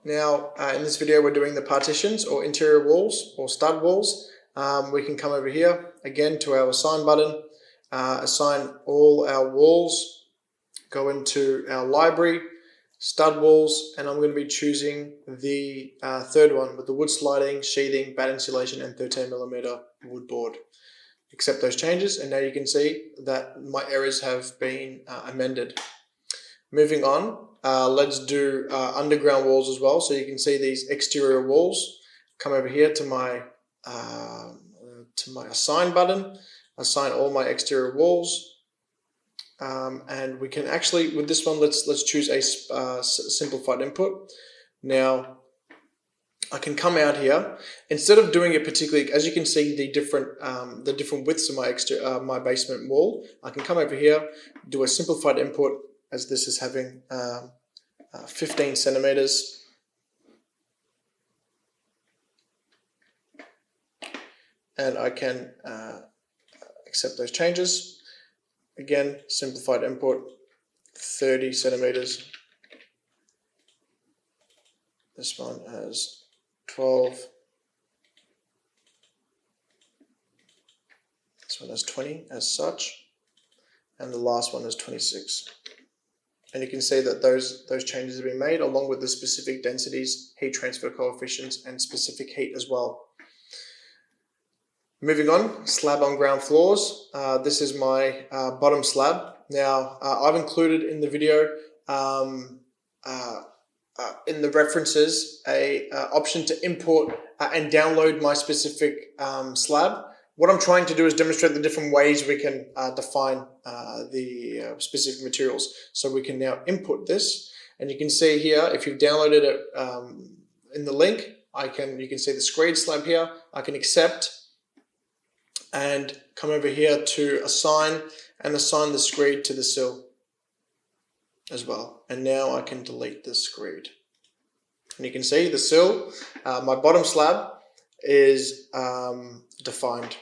Now in this video we're doing the partitions or interior walls or stud walls. We can come over here again to our assign button, assign all our walls, go into our library, stud walls, and I'm going to be choosing the third one with the wood sliding, sheathing, bat insulation and 13mm wood board. Accept those changes, and now you can see that my errors have been amended. Moving on, let's do underground walls as well. So you can see these exterior walls. Come over here to my assign button, assign all my exterior walls, and we can actually, with this one, let's choose a simplified input. Now I can come out here, instead of doing it particularly, as you can see the different widths of my my basement wall, I can come over here, do a simplified input, as this is having 15 centimeters. And I can accept those changes. Again, simplified input, 30 centimeters. This one has 12. This one has 20 as such. And the last one is 26. And you can see that those changes have been made along with the specific densities, heat transfer coefficients, and specific heat as well. Moving on, slab on ground floors. This is my bottom slab. Now, I've included in the video in the references a option to import and download my specific slab. What I'm trying to do is demonstrate the different ways we can define the specific materials. So we can now input this, and you can see here, if you've downloaded it in the link, you can see the screed slab here. I can accept and come over here to assign and assign the screed to the sill as well. And now I can delete the screed. And you can see the sill, my bottom slab, is defined.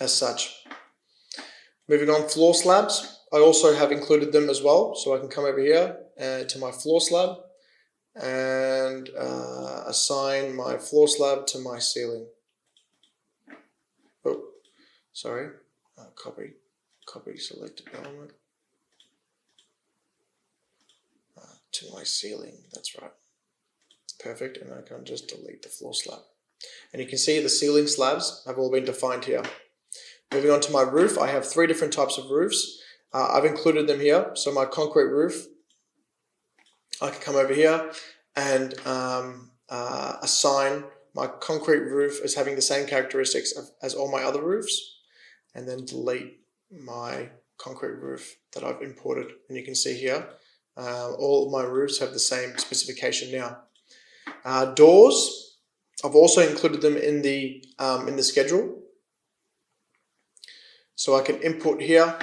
As such. Moving on, floor slabs. I also have included them as well, so I can come over here to my floor slab and assign my floor slab to my ceiling. Oh, sorry, copy selected element to my ceiling, that's right. Perfect, and I can just delete the floor slab. And you can see the ceiling slabs have all been defined here. Moving on to my roof, I have 3 different types of roofs. I've included them here. So my concrete roof, I can come over here and assign my concrete roof as having the same characteristics as all my other roofs, and then delete my concrete roof that I've imported. And you can see here, all of my roofs have the same specification now. Doors, I've also included them in the schedule. So I can input here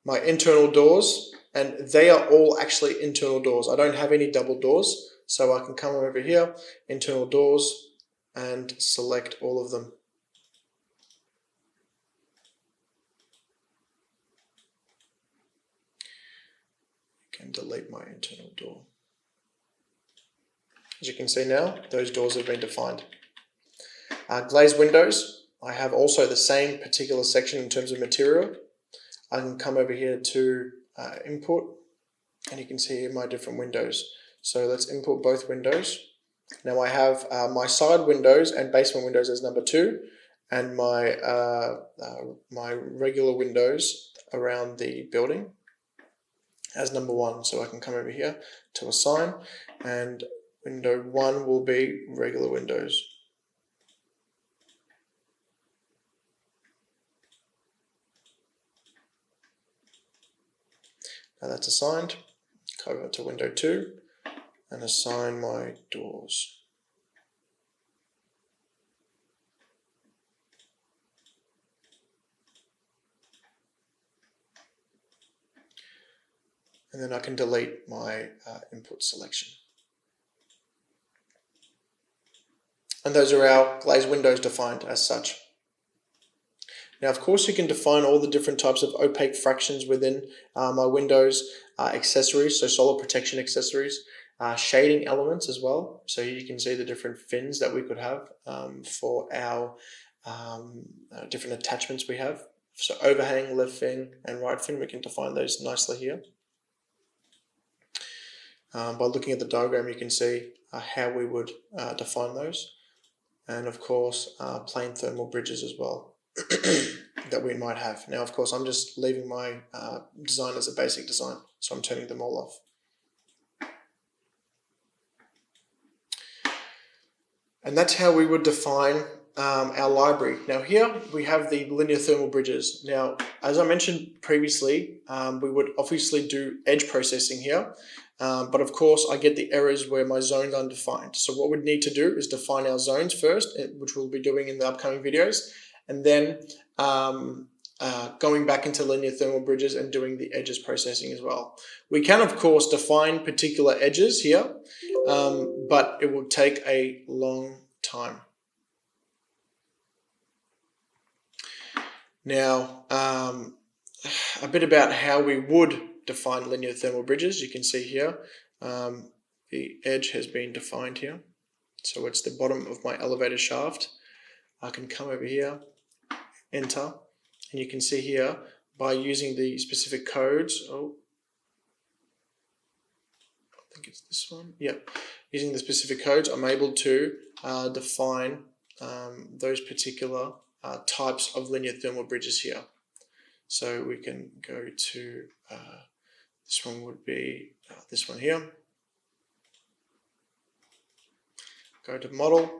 my internal doors, and they are all actually internal doors. I don't have any double doors, so I can come over here, internal doors, and select all of them. I can delete my internal door. As you can see now, those doors have been defined. Glazed windows. I have also the same particular section in terms of material. I can come over here to input, and you can see here my different windows. So let's import both windows. Now I have my side windows and basement windows as number 2, and my my regular windows around the building as number 1. So I can come over here to assign, and window 1 will be regular windows. Now that's assigned. Go over to window 2 and assign my doors. And then I can delete my input selection. And those are our glazed windows defined as such. Now, of course, you can define all the different types of opaque fractions within my Windows accessories, so solar protection accessories, shading elements as well. So you can see the different fins that we could have for our different attachments we have. So overhang, left fin, and right fin, we can define those nicely here. By looking at the diagram, you can see how we would define those. And of course, plain thermal bridges as well that we might have. Now, of course, I'm just leaving my design as a basic design, so I'm turning them all off. And that's how we would define our library. Now here we have the linear thermal bridges. Now, as I mentioned previously, we would obviously do edge processing here. But of course, I get the errors where my zones are undefined. So what we'd need to do is define our zones first, which we'll be doing in the upcoming videos, and then going back into linear thermal bridges and doing the edges processing as well. We can, of course, define particular edges here, but it will take a long time. Now, a bit about how we would define linear thermal bridges. You can see here the edge has been defined here, so it's the bottom of my elevator shaft. I can come over here, enter, and you can see here by using the specific codes. I think it's this one. Yep, using the specific codes, I'm able to define those particular types of linear thermal bridges here. So we can go to this one would be this one here. Go to model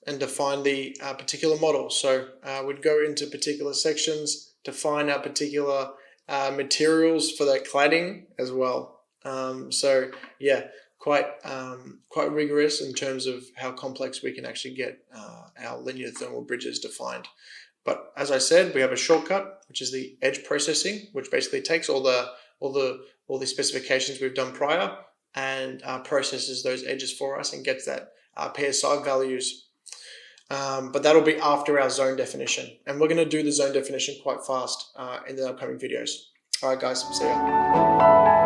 and define the particular model. So we'd go into particular sections, define our particular materials for that cladding as well. So yeah, quite rigorous in terms of how complex we can actually get our linear thermal bridges defined. But as I said, we have a shortcut, which is the edge processing, which basically takes all the specifications we've done prior and processes those edges for us and gets that PSI values. But that'll be after our zone definition, and we're going to do the zone definition quite fast in the upcoming videos. All right, guys, see ya.